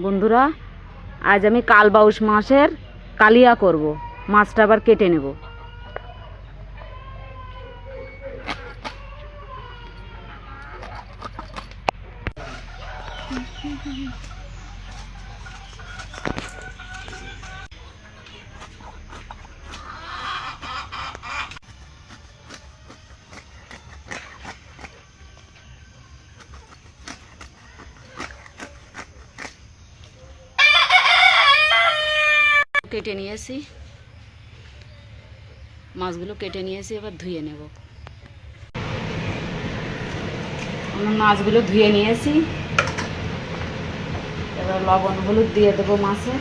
বন্ধুরা, আজ আমি কালবাউশ মাছের কালিয়া করব। মাছটা আবার কেটে নেব। কেটে নিয়েছি, মাছগুলো কেটে নিয়েছি, এবার ধুয়ে নেব। আমি মাছগুলো ধুয়ে নিয়েছি, এবার লবণ হলুদ দিয়ে দেবো মাছে।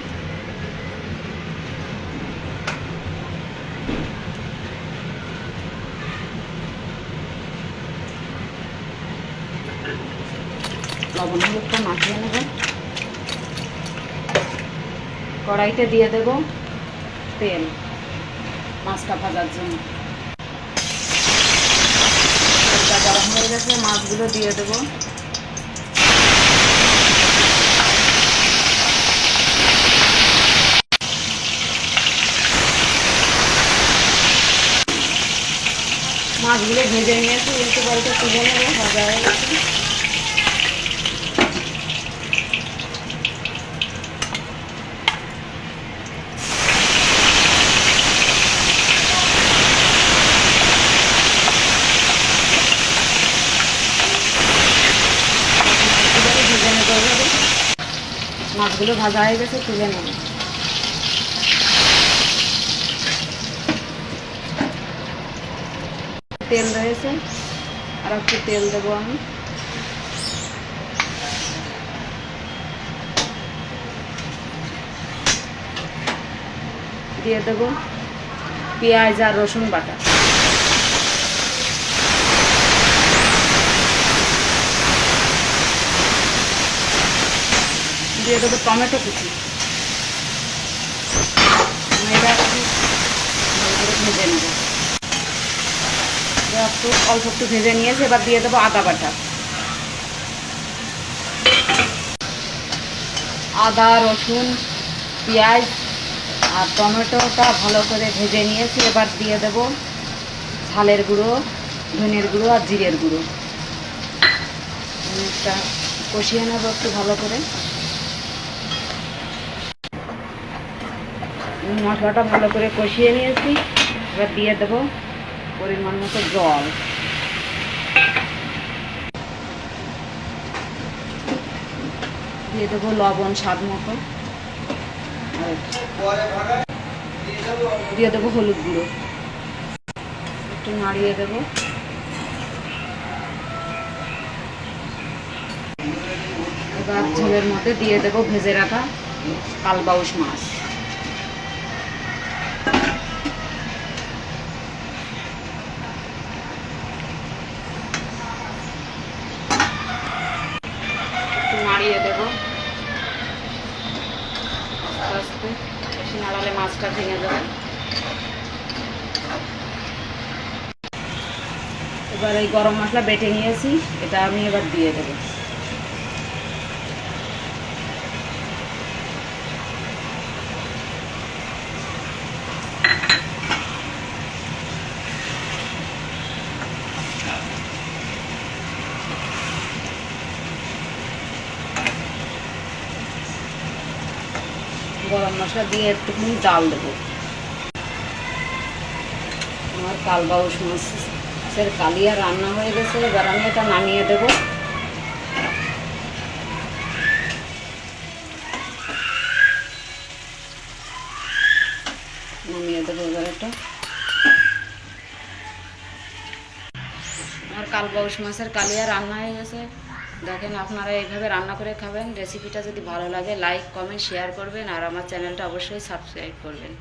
লবণ হলুদটা মাখিয়ে নেব। কড়াইতে দিয়ে দেব তেল মাছটা ভাজার জন্য। তেলটা গরম হয়ে গেছে, মাছগুলো দিয়ে দেব। মাছগুলো ভেজে নিয়েছি, উল্টো পাল্টে তুলে নেব। ভাজা হয়ে গেছে। মাছগুলো ভাজা হয়ে গেছে, তুলে নেব। তেল রয়েছে, আর একটু তেল দেবো আমি। দিয়ে দেবো পেঁয়াজ আর রসুন বাটা। দিয়ে দেবো টমেটো কুচি। এটা একটু ভালো করে ভেজে নেব। একটু অল্প একটু ভেজে নিয়েছি, এবার দিয়ে দেবো আদা বাটা। আদা, রসুন, পেঁয়াজ আর টমেটোটা ভালো করে ভেজে নিয়েছি, এবার দিয়ে দেবো ঝালের গুঁড়ো, ধনের গুঁড়ো আর জিরের গুঁড়ো। একটা কষিয়ে নেব একটু ভালো করে। মশলাটা ভালো করে কষিয়ে নিয়েছি, এবার দিয়ে দেবো পরিমাণ মতো জল। দিয়ে দেবো লবণ স্বাদ মতো, দিয়ে দেবো হলুদ গুঁড়ো। একটু নাড়িয়ে দেবো। এবার ঝোলের মধ্যে দিয়ে দেবো ভেজে রাখা কালবাউশ মাছ। একটু নাড়িয়ে দেবো আস্তে আস্তে, বেশি নাড়ালে মাছটা ভেঙে দেবে। এবার এই গরম মশলা বেটে নিয়েছি, এটা আমি এবার দিয়ে দেবো। গরম মশলা দিয়ে একটুখানি জাল দেবো। আমার কালবাউশ মাছের কালিয়া রান্না হয়ে গেছে, এবার আমি এটা নামিয়ে দেবো। নামিয়ে দেবো এবার এটা। আমার কালবাউশ মাছের কালিয়া রান্না হয়ে গেছে। দেখেন, আপনারা এইভাবে রান্না করে খাবেন। রেসিপিটা যদি ভালো লাগে লাইক, কমেন্ট, শেয়ার করবেন, আর আমার চ্যানেলটা অবশ্যই সাবস্ক্রাইব করবেন।